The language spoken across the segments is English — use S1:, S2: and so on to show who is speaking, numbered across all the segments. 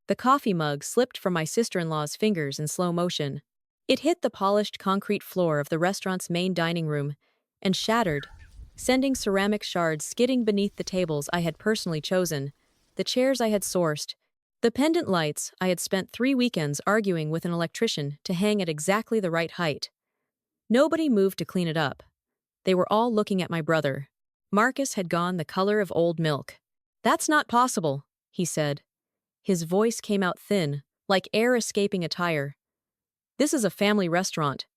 S1: The coffee mug slipped from my sister-in-law's fingers in slow motion. It hit the polished concrete floor of the restaurant's main dining room and shattered, sending ceramic shards skidding beneath the tables I had personally chosen, the chairs I had sourced, the pendant lights I had spent 3 weekends arguing with an electrician to hang at exactly the right height. Nobody moved to clean it up. They were all looking at my brother. Marcus had gone the color of old milk. "That's not possible," he said. His voice came out thin, like air escaping a tire. "This is a family restaurant.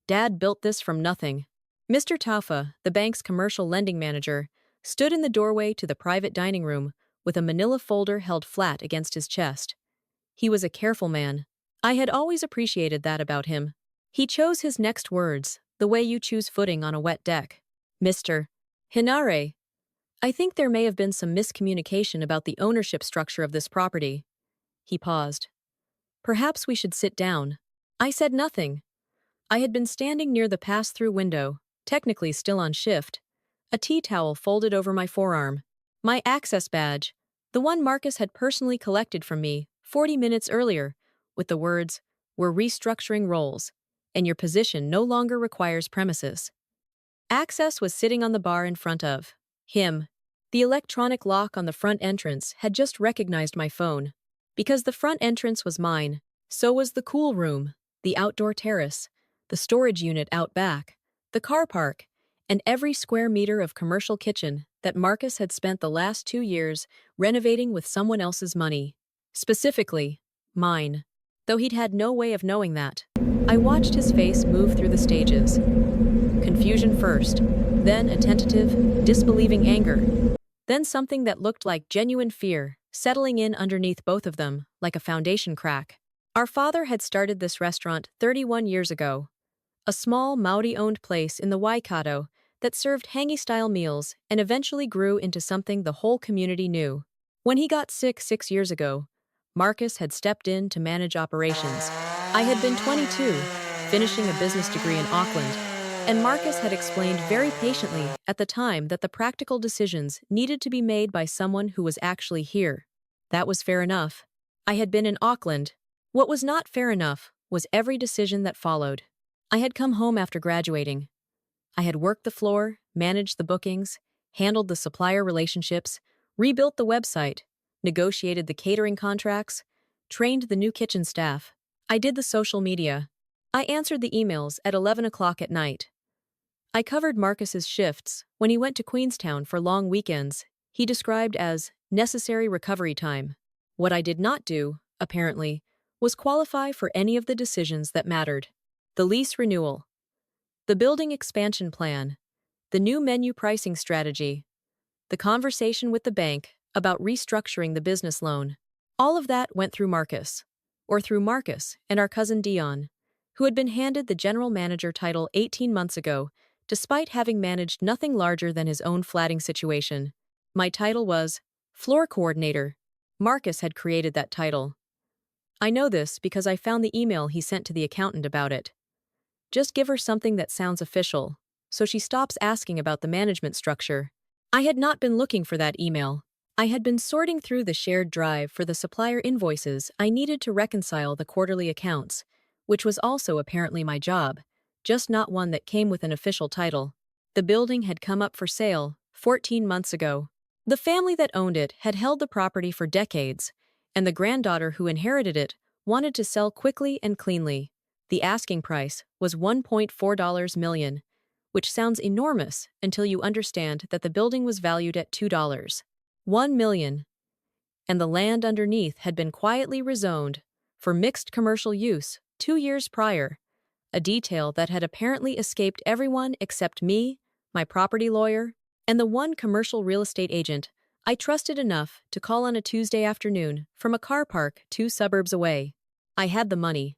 S1: Dad built this from nothing." Mr. Taufa, the bank's commercial lending manager, stood in the doorway to the private dining room with a manila folder held flat against his chest. He was a careful man. I had always appreciated that about him. He chose his next words, the way you choose footing on a wet deck. "Mr. Hinare, I think there may have been some miscommunication about the ownership structure of this property." He paused. "Perhaps we should sit down." I said nothing. I had been standing near the pass-through window, technically still on shift, a tea towel folded over my forearm. My access badge, the one Marcus had personally collected from me 40 minutes earlier, with the words, "We're restructuring roles, and your position no longer requires premises." Access was sitting on the bar in front of him. The electronic lock on the front entrance had just recognized my phone. Because the front entrance was mine, so was the cool room, the outdoor terrace, the storage unit out back, the car park, and every square meter of commercial kitchen that Marcus had spent the last 2 years renovating with someone else's money. Specifically, mine. Though he'd had no way of knowing that. I watched his face move through the stages. Confusion first, then a tentative, disbelieving anger, then something that looked like genuine fear, settling in underneath both of them, like a foundation crack. Our father had started this restaurant 31 years ago. A small Maori-owned place in the Waikato that served hangi-style meals and eventually grew into something the whole community knew. When he got sick 6 years ago, Marcus had stepped in to manage operations. I had been 22, finishing a business degree in Auckland, and Marcus had explained very patiently at the time that the practical decisions needed to be made by someone who was actually here. That was fair enough. I had been in Auckland. What was not fair enough was every decision that followed. I had come home after graduating. I had worked the floor, managed the bookings, handled the supplier relationships, rebuilt the website, negotiated the catering contracts, trained the new kitchen staff. I did the social media. I answered the emails at 11 o'clock at night. I covered Marcus's shifts when he went to Queenstown for long weekends he described as necessary recovery time. What I did not do, apparently, was qualify for any of the decisions that mattered. The lease renewal, the building expansion plan, the new menu pricing strategy, the conversation with the bank about restructuring the business loan. All of that went through Marcus and our cousin Dion, who had been handed the general manager title 18 months ago, despite having managed nothing larger than his own flatting situation. My title was floor coordinator. Marcus had created that title. I know this because I found the email he sent to the accountant about it. Just give her something that sounds official, so she stops asking about the management structure. I had not been looking for that email. I had been sorting through the shared drive for the supplier invoices I needed to reconcile the quarterly accounts, which was also apparently my job, just not one that came with an official title. The building had come up for sale 14 months ago. The family that owned it had held the property for decades, and the granddaughter who inherited it wanted to sell quickly and cleanly. The asking price was $1.4 million, which sounds enormous until you understand that the building was valued at $2. $1 million. And the land underneath had been quietly rezoned for mixed commercial use 2 years prior, a detail that had apparently escaped everyone except me, my property lawyer, and the one commercial real estate agent I trusted enough to call on a Tuesday afternoon from a car park 2 suburbs away. I had the money.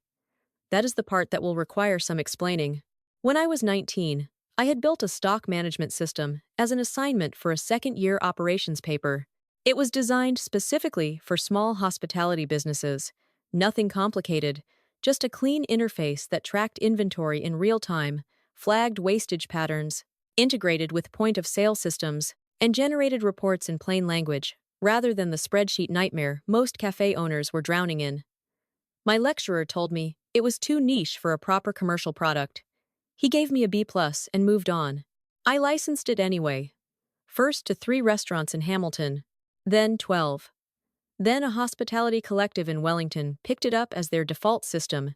S1: That is the part that will require some explaining. When I was 19, I had built a stock management system as an assignment for a second-year operations paper. It was designed specifically for small hospitality businesses. Nothing complicated, just a clean interface that tracked inventory in real time, flagged wastage patterns, integrated with point-of-sale systems, and generated reports in plain language. rather than the spreadsheet nightmare most cafe owners were drowning in. My lecturer told me it was too niche for a proper commercial product. He gave me a B+ and moved on. I licensed it anyway. First to 3 restaurants in Hamilton, then 12. Then a hospitality collective in Wellington picked it up as their default system.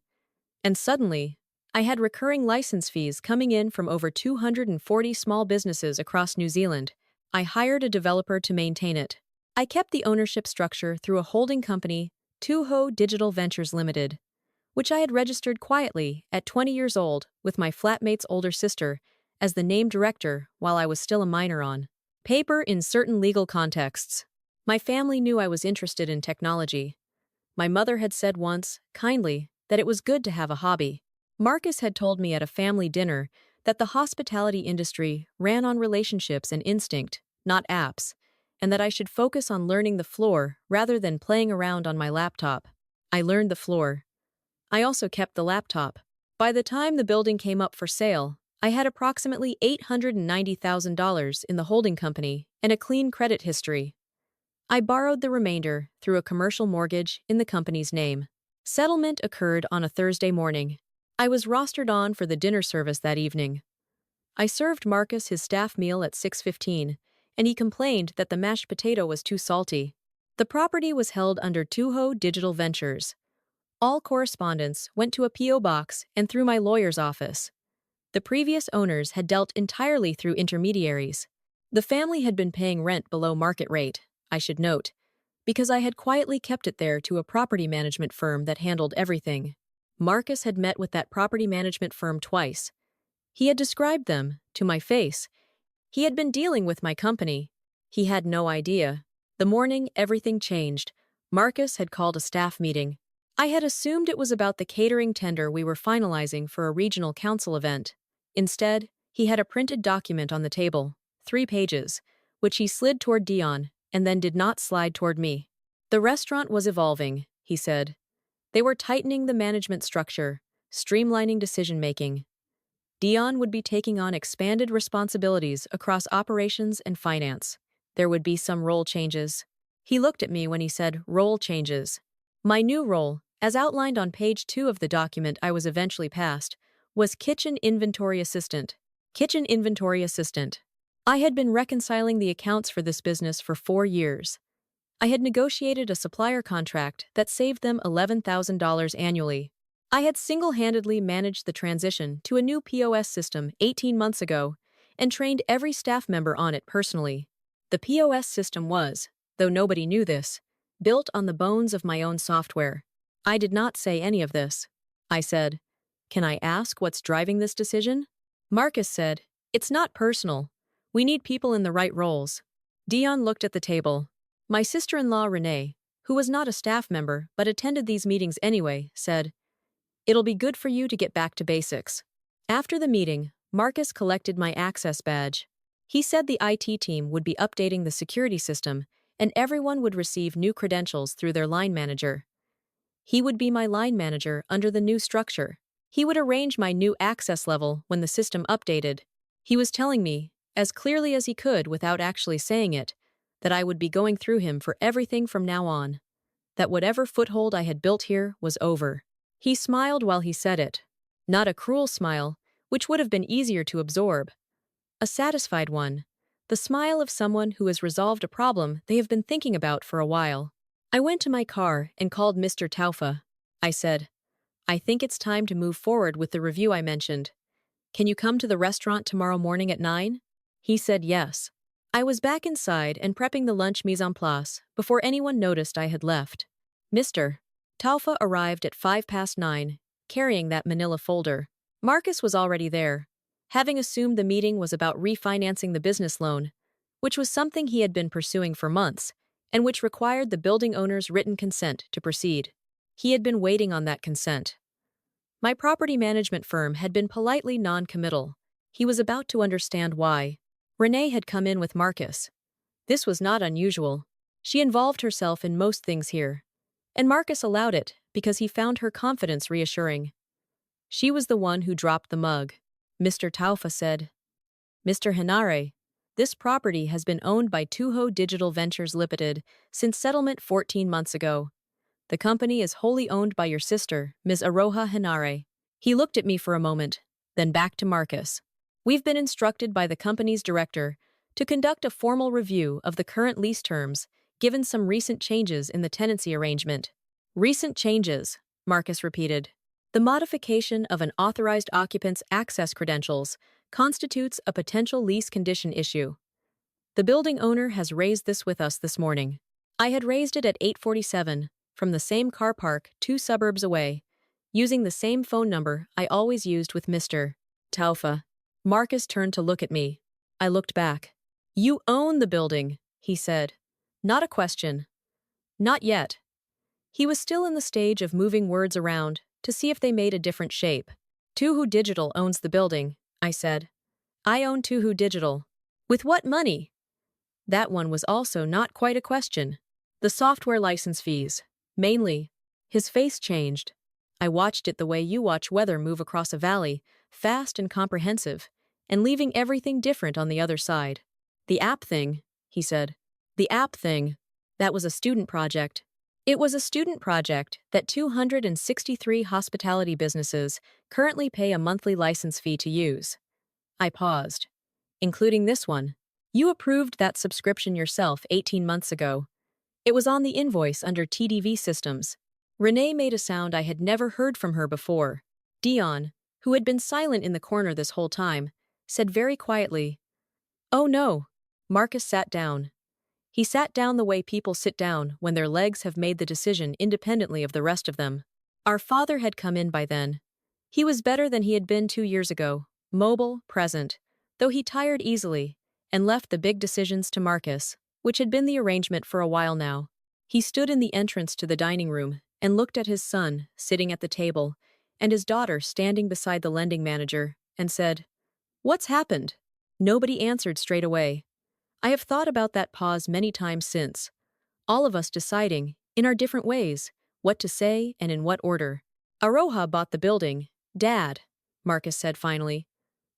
S1: And suddenly, I had recurring license fees coming in from over 240 small businesses across New Zealand. I hired a developer to maintain it. I kept the ownership structure through a holding company, Toho Digital Ventures Limited, which I had registered quietly at 20 years old with my flatmate's older sister as the named director while I was still a minor on paper in certain legal contexts. My family knew I was interested in technology. My mother had said once, kindly, that it was good to have a hobby. Marcus had told me at a family dinner that the hospitality industry ran on relationships and instinct, not apps, and that I should focus on learning the floor rather than playing around on my laptop. I learned the floor. I also kept the laptop. By the time the building came up for sale, I had approximately $890,000 in the holding company and a clean credit history. I borrowed the remainder through a commercial mortgage in the company's name. Settlement occurred on a Thursday morning. I was rostered on for the dinner service that evening. I served Marcus his staff meal at 6:15, and he complained that the mashed potato was too salty. The property was held under Toho Digital Ventures. All correspondence went to a P.O. box and through my lawyer's office. The previous owners had dealt entirely through intermediaries. The family had been paying rent below market rate, I should note, because I had quietly kept it there to a property management firm that handled everything. Marcus had met with that property management firm twice. He had described them, to my face. He had been dealing with my company. He had no idea. The morning everything changed. Marcus had called a staff meeting. I had assumed it was about the catering tender we were finalizing for a regional council event. Instead, he had a printed document on the table, 3 pages, which he slid toward Dion and then did not slide toward me. The restaurant was evolving, he said. They were tightening the management structure, streamlining decision-making. Dion would be taking on expanded responsibilities across operations and finance. There would be some role changes. He looked at me when he said role changes. My new role, as outlined on page 2 of the document I was eventually passed, was Kitchen Inventory Assistant. Kitchen Inventory Assistant. I had been reconciling the accounts for this business for 4 years. I had negotiated a supplier contract that saved them $11,000 annually. I had single-handedly managed the transition to a new POS system 18 months ago and trained every staff member on it personally. The POS system was, though nobody knew this, built on the bones of my own software. I did not say any of this. I said, "Can I ask what's driving this decision?" Marcus said, "It's not personal. We need people in the right roles." Dion looked at the table. My sister-in-law Renee, who was not a staff member but attended these meetings anyway, said, "It'll be good for you to get back to basics." After the meeting, Marcus collected my access badge. He said the IT team would be updating the security system and everyone would receive new credentials through their line manager. He would be my line manager under the new structure. He would arrange my new access level when the system updated. He was telling me, as clearly as he could without actually saying it, that I would be going through him for everything from now on. That whatever foothold I had built here was over. He smiled while he said it. Not a cruel smile, which would have been easier to absorb. A satisfied one. The smile of someone who has resolved a problem they have been thinking about for a while. I went to my car and called Mr. Taufa. I said, "I think it's time to move forward with the review I mentioned. Can you come to the restaurant tomorrow morning at 9? He said yes. I was back inside and prepping the lunch mise en place before anyone noticed I had left. Mr. Taufa arrived at 9:05, carrying that manila folder. Marcus was already there, having assumed the meeting was about refinancing the business loan, which was something he had been pursuing for months, and which required the building owner's written consent to proceed. He had been waiting on that consent. My property management firm had been politely non-committal. He was about to understand why. Renee had come in with Marcus. This was not unusual. She involved herself in most things here. And Marcus allowed it because he found her confidence reassuring. She was the one who dropped the mug. Mr. Taufa said, "Mr. Hinare, This property has been owned by Tuho Digital Ventures Limited since settlement 14 months ago. The company is wholly owned by your sister, Ms. Aroha Hinare. He looked at me for a moment, then back to Marcus. We've been instructed by the company's director to conduct a formal review of the current lease terms, given some recent changes in the tenancy arrangement. Recent changes, Marcus repeated. The modification of an authorized occupant's access credentials constitutes a potential lease condition issue. The building owner has raised this with us this morning. I had raised it at 8:47, from the same car park 2 suburbs away, using the same phone number I always used with Mr. Taufa. Marcus turned to look at me. I looked back. You own the building, he said. Not a question. Not yet. He was still in the stage of moving words around to see if they made a different shape. Tuhu Digital owns the building, I said. I own Tuhu Digital. With what money? That one was also not quite a question. The software license fees. Mainly. His face changed. I watched it the way you watch weather move across a valley, fast and comprehensive, and leaving everything different on the other side. The app thing, he said. The app thing. That was a student project. It was a student project that 263 hospitality businesses currently pay a monthly license fee to use. I paused. Including this one. You approved that subscription yourself 18 months ago. It was on the invoice under TDV Systems. Renee made a sound I had never heard from her before. Dion, who had been silent in the corner this whole time, said very quietly, "Oh no." Marcus sat down. He sat down the way people sit down when their legs have made the decision independently of the rest of them. Our father had come in by then. He was better than he had been 2 years ago, mobile, present, though he tired easily, and left the big decisions to Marcus, which had been the arrangement for a while now. He stood in the entrance to the dining room and looked at his son, sitting at the table, and his daughter standing beside the lending manager, and said, "What's happened?" Nobody answered straight away. I have thought about that pause many times since, all of us deciding, in our different ways, what to say and in what order. Aroha bought the building, Dad, Marcus said finally.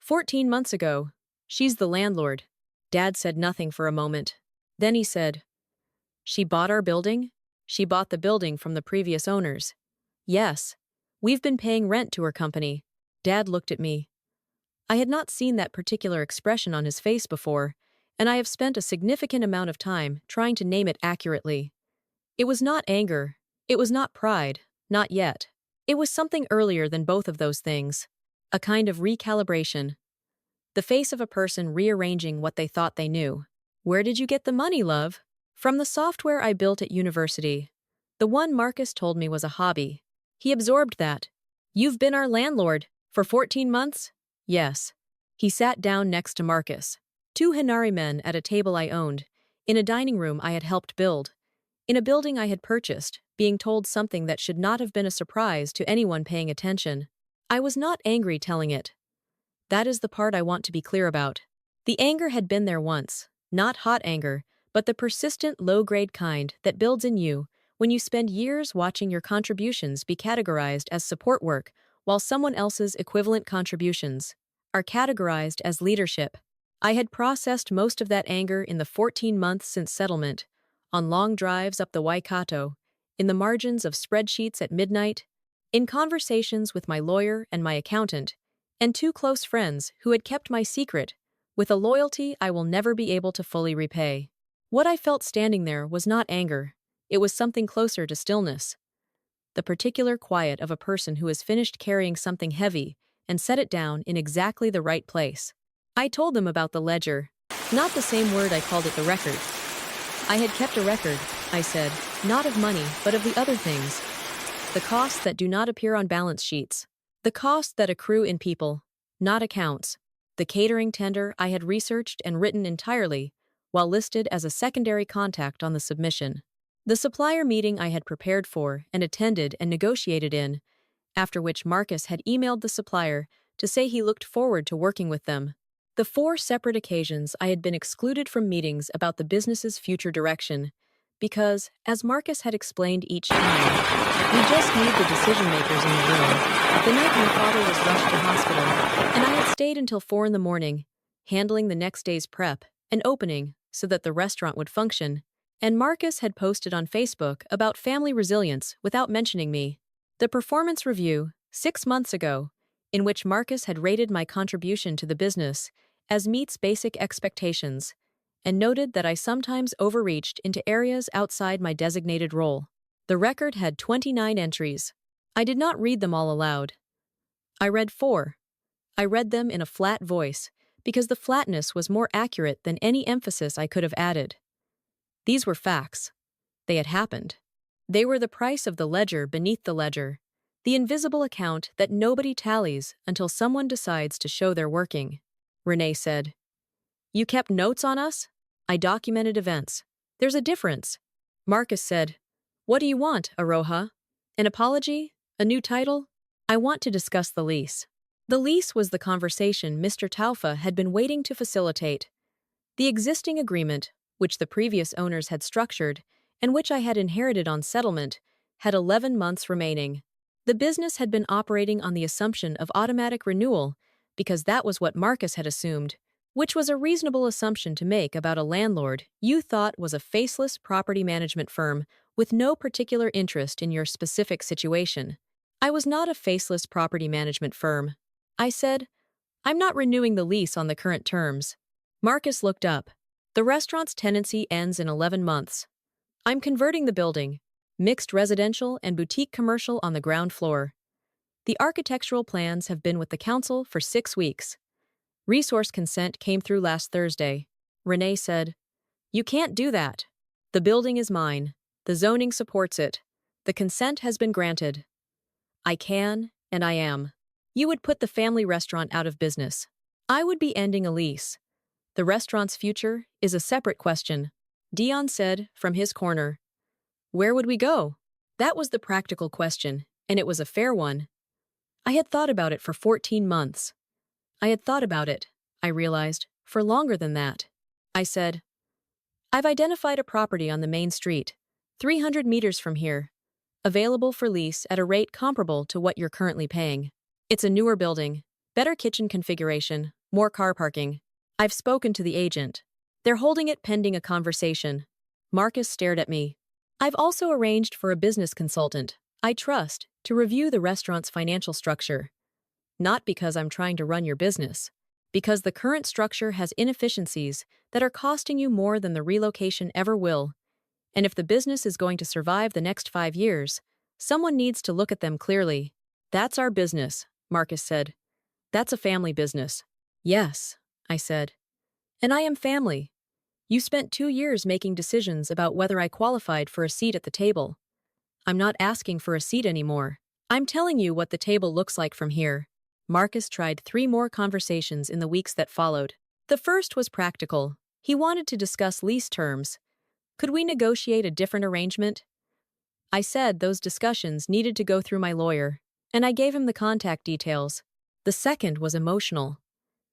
S1: 14 months ago. She's the landlord. Dad said nothing for a moment. Then he said, "She bought our building?" "She bought the building from the previous owners." "Yes. We've been paying rent to her company." Dad looked at me. I had not seen that particular expression on his face before, and I have spent a significant amount of time trying to name it accurately. It was not anger. It was not pride. Not yet. It was something earlier than both of those things. A kind of recalibration. The face of a person rearranging what they thought they knew. "Where did you get the money, love?" "From the software I built at university. The one Marcus told me was a hobby. He absorbed that." "You've been our landlord for 14 months?" "Yes." He sat down next to Marcus. 2 Hinari men at a table I owned, in a dining room I had helped build, in a building I had purchased, being told something that should not have been a surprise to anyone paying attention. I was not angry telling it. That is the part I want to be clear about. The anger had been there once, not hot anger, but the persistent low-grade kind that builds in you when you spend years watching your contributions be categorized as support work while someone else's equivalent contributions are categorized as leadership. I had processed most of that anger in the 14 months since settlement, on long drives up the Waikato, in the margins of spreadsheets at midnight, in conversations with my lawyer and my accountant, and 2 close friends who had kept my secret, with a loyalty I will never be able to fully repay. What I felt standing there was not anger. It was something closer to stillness. The particular quiet of a person who has finished carrying something heavy and set it down in exactly the right place. I told them about the ledger. Not the same word I called it, the record. I had kept a record, I said, not of money, but of the other things. The costs that do not appear on balance sheets. The costs that accrue in people, not accounts. The catering tender I had researched and written entirely, while listed as a secondary contact on the submission. The supplier meeting I had prepared for and attended and negotiated in, after which Marcus had emailed the supplier to say he looked forward to working with them. The 4 separate occasions I had been excluded from meetings about the business's future direction, because, as Marcus had explained each time, we just need the decision-makers in the room. The night my father was rushed to hospital, and I had stayed until 4 in the morning, handling the next day's prep, an opening so that the restaurant would function, and Marcus had posted on Facebook about family resilience without mentioning me. The performance review, 6 months ago, in which Marcus had rated my contribution to the business as meets basic expectations, and noted that I sometimes overreached into areas outside my designated role. The record had 29 entries. I did not read them all aloud. I read 4. I read them in a flat voice, because the flatness was more accurate than any emphasis I could have added. These were facts. They had happened. They were the price of the ledger beneath the ledger, the invisible account that nobody tallies until someone decides to show they're working. Renee said, "You kept notes on us?" I documented events. There's a difference. Marcus said, "What do you want, Aroha? An apology? A new title?" "I want to discuss the lease." The lease was the conversation Mr. Taufa had been waiting to facilitate. The existing agreement, which the previous owners had structured, and which I had inherited on settlement, had 11 months remaining. The business had been operating on the assumption of automatic renewal, because that was what Marcus had assumed, which was a reasonable assumption to make about a landlord you thought was a faceless property management firm with no particular interest in your specific situation. I was not a faceless property management firm. I said, "I'm not renewing the lease on the current terms." Marcus looked up. "The restaurant's tenancy ends in 11 months. I'm converting the building, mixed residential and boutique commercial on the ground floor. The architectural plans have been with the council for 6 weeks. Resource consent came through last Thursday." Renee said, "You can't do that. The building is mine. The zoning supports it. The consent has been granted." "I can, and I am." "You would put the family restaurant out of business. I would be ending a lease. The restaurant's future is a separate question," Dion said from his corner. "Where would we go?" That was the practical question, and it was a fair one. I had thought about it for 14 months. I had thought about it, I realized, for longer than that. I said, "I've identified a property on the main street, 300 meters from here, available for lease at a rate comparable to what you're currently paying. It's a newer building, better kitchen configuration, more car parking. I've spoken to the agent. They're holding it pending a conversation." Marcus stared at me. "I've also arranged for a business consultant I trust to review the restaurant's financial structure. Not because I'm trying to run your business, because the current structure has inefficiencies that are costing you more than the relocation ever will. And if the business is going to survive the next 5 years, someone needs to look at them clearly." "That's our business," Marcus said. "That's a family business." "Yes," I said. "And I am family. You spent 2 years making decisions about whether I qualified for a seat at the table. I'm not asking for a seat anymore. I'm telling you what the table looks like from here." Marcus tried 3 more conversations in the weeks that followed. The first was practical. He wanted to discuss lease terms. Could we negotiate a different arrangement? I said those discussions needed to go through my lawyer, and I gave him the contact details. The second was emotional.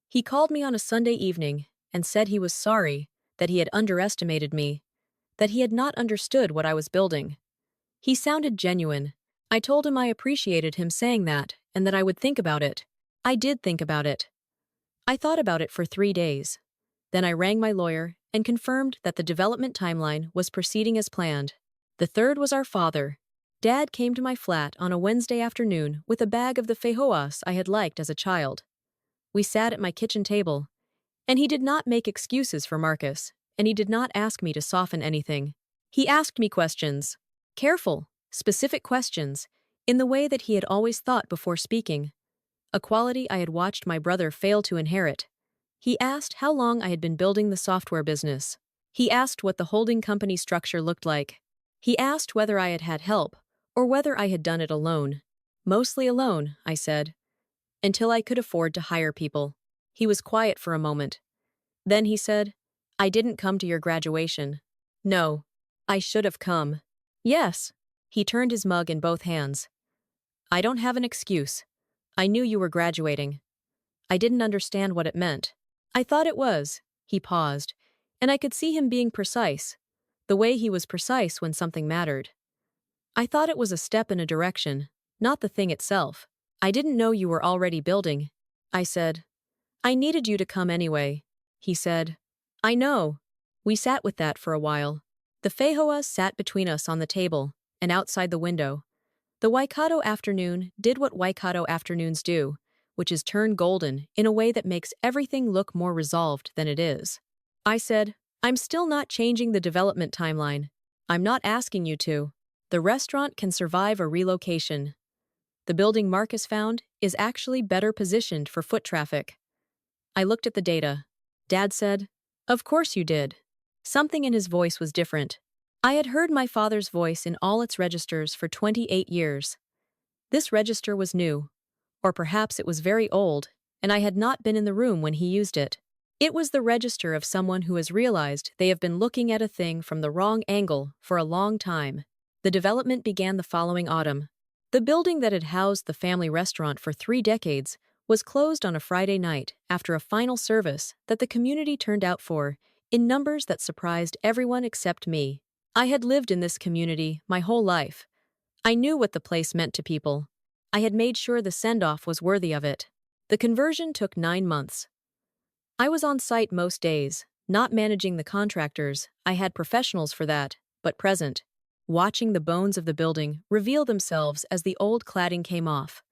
S1: He called me on a Sunday evening and said he was sorry, that he had underestimated me, that he had not understood what I was building. He sounded genuine. I told him I appreciated him saying that and that I would think about it. I did think about it. I thought about it for 3 days. Then I rang my lawyer and confirmed that the development timeline was proceeding as planned. The third was our father. Dad came to my flat on a Wednesday afternoon with a bag of the feijoas I had liked as a child. We sat at my kitchen table, and he did not make excuses for Marcus, and he did not ask me to soften anything. He asked me questions, careful, specific questions, in the way that he had always thought before speaking, a quality I had watched my brother fail to inherit. He asked how long I had been building the software business. He asked what the holding company structure looked like. He asked whether I had had help, or whether I had done it alone. Mostly alone, I said, until I could afford to hire people. He was quiet for a moment. Then he said, "I didn't come to your graduation." "No. I should have come." "Yes." He turned his mug in both hands. "I don't have an excuse. I knew you were graduating. I didn't understand what it meant. I thought it was." He paused, and I could see him being precise, the way he was precise when something mattered. "I thought it was a step in a direction, not the thing itself. I didn't know you were already building." I said, "I needed you to come anyway." He said, I know. We sat with that for a while. The Fehoas sat between us on the table, and outside the window. The Waikato afternoon did what Waikato afternoons do, which is turn golden in a way that makes everything look more resolved than it is. I said, I'm still not changing the development timeline. I'm not asking you to. The restaurant can survive a relocation. The building Marcus found is actually better positioned for foot traffic. I looked at the data. Dad said, Of course you did. Something in his voice was different. I had heard my father's voice in all its registers for 28 years. This register was new. Or perhaps it was very old, and I had not been in the room when he used it. It was the register of someone who has realized they have been looking at a thing from the wrong angle for a long time. The development began the following autumn. The building that had housed the family restaurant for 3 decades was closed on a Friday night after a final service that the community turned out for, in numbers that surprised everyone except me. I had lived in this community my whole life. I knew what the place meant to people. I had made sure the send-off was worthy of it. The conversion took 9 months. I was on site most days, not managing the contractors, I had professionals for that, but present, watching the bones of the building reveal themselves as the old cladding came off.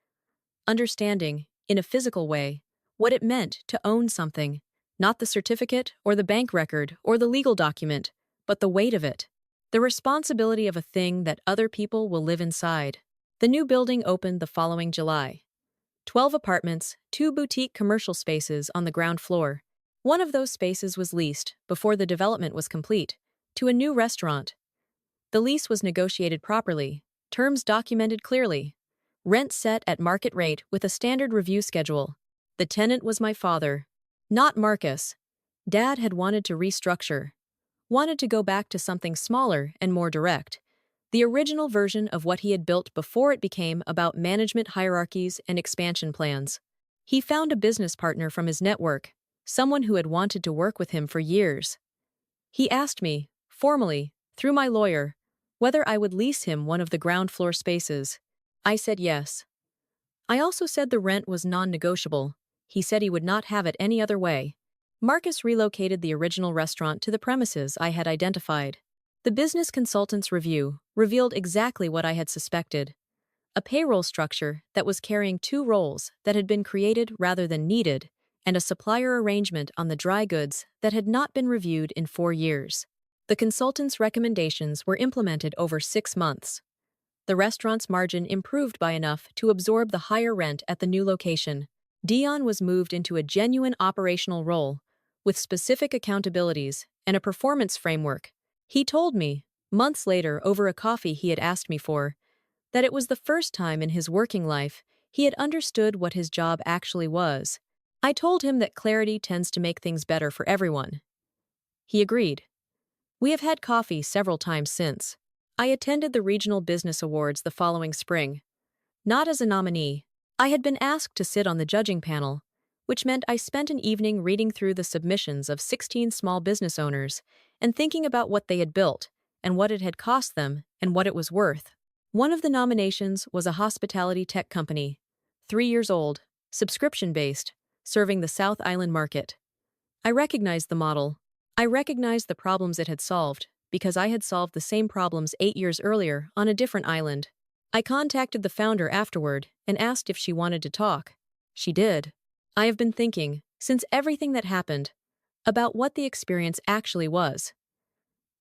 S1: Understanding, in a physical way, what it meant to own something, not the certificate or the bank record or the legal document, but the weight of it. The responsibility of a thing that other people will live inside. The new building opened the following July. 12 apartments, 2 boutique commercial spaces on the ground floor. One of those spaces was leased, before the development was complete, to a new restaurant. The lease was negotiated properly, terms documented clearly. Rent set at market rate with a standard review schedule. The tenant was my father, not Marcus. Dad had wanted to restructure. Wanted to go back to something smaller and more direct. The original version of what he had built before it became about management hierarchies and expansion plans. He found a business partner from his network, someone who had wanted to work with him for years. He asked me, formally, through my lawyer, whether I would lease him one of the ground floor spaces. I said yes. I also said the rent was non-negotiable. He said he would not have it any other way. Marcus relocated the original restaurant to the premises I had identified. The business consultant's review revealed exactly what I had suspected. A payroll structure that was carrying 2 roles that had been created rather than needed, and a supplier arrangement on the dry goods that had not been reviewed in 4 years. The consultant's recommendations were implemented over 6 months. The restaurant's margin improved by enough to absorb the higher rent at the new location. Dion was moved into a genuine operational role, with specific accountabilities and a performance framework. He told me, months later over a coffee he had asked me for, that it was the first time in his working life he had understood what his job actually was. I told him that clarity tends to make things better for everyone. He agreed. We have had coffee several times since. I attended the Regional Business Awards the following spring. Not as a nominee. I had been asked to sit on the judging panel, which meant I spent an evening reading through the submissions of 16 small business owners and thinking about what they had built and what it had cost them and what it was worth. One of the nominations was a hospitality tech company, 3 years old, subscription-based, serving the South Island market. I recognized the model. I recognized the problems it had solved because I had solved the same problems 8 years earlier on a different island. I contacted the founder afterward and asked if she wanted to talk. She did. I have been thinking, since everything that happened, about what the experience actually was.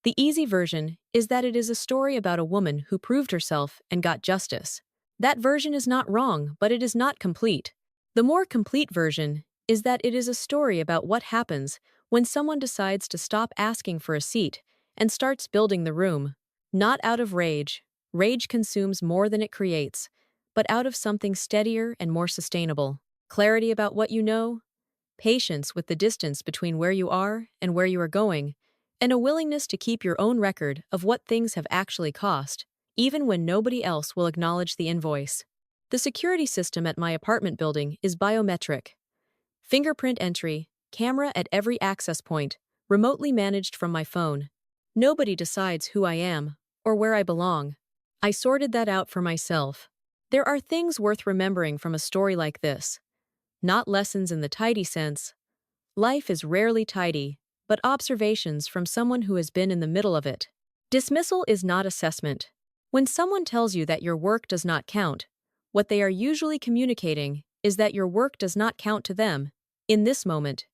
S1: The easy version is that it is a story about a woman who proved herself and got justice. That version is not wrong, but it is not complete. The more complete version is that it is a story about what happens when someone decides to stop asking for a seat and starts building the room. Not out of rage. Rage consumes more than it creates, but out of something steadier and more sustainable. Clarity about what you know, patience with the distance between where you are and where you are going, and a willingness to keep your own record of what things have actually cost, even when nobody else will acknowledge the invoice. The security system at my apartment building is biometric. Fingerprint entry, camera at every access point, remotely managed from my phone. Nobody decides who I am or where I belong. I sorted that out for myself. There are things worth remembering from a story like this. Not lessons in the tidy sense. Life is rarely tidy, but observations from someone who has been in the middle of it. Dismissal is not assessment. When someone tells you that your work does not count, what they are usually communicating is that your work does not count to them, in this moment,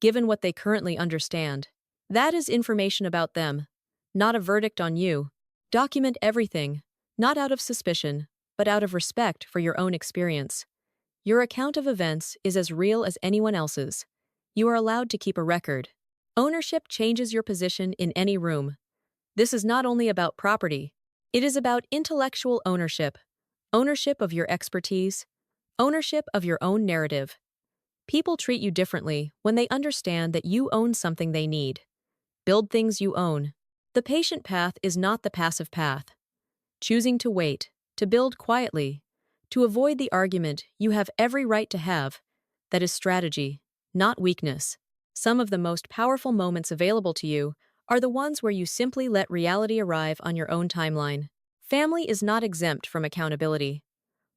S1: given what they currently understand. That is information about them, not a verdict on you. Document everything, not out of suspicion, but out of respect for your own experience. Your account of events is as real as anyone else's. You are allowed to keep a record. Ownership changes your position in any room. This is not only about property, it is about intellectual ownership, ownership of your expertise, ownership of your own narrative. People treat you differently when they understand that you own something they need. Build things you own. The patient path is not the passive path. Choosing to wait, to build quietly, to avoid the argument you have every right to have, that is strategy, not weakness. Some of the most powerful moments available to you are the ones where you simply let reality arrive on your own timeline. Family is not exempt from accountability.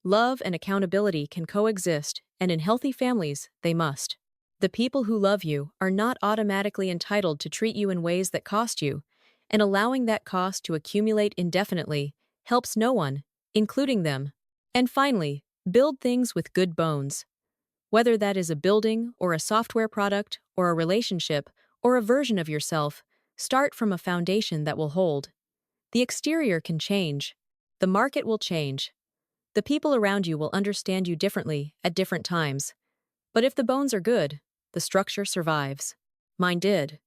S1: Love and accountability can coexist, and in healthy families, they must. The people who love you are not automatically entitled to treat you in ways that cost you, and allowing that cost to accumulate indefinitely helps no one, including them. And finally, build things with good bones. Whether that is a building or a software product or a relationship or a version of yourself, start from a foundation that will hold. The exterior can change. The market will change. The people around you will understand you differently at different times. But if the bones are good, the structure survives. Mine did.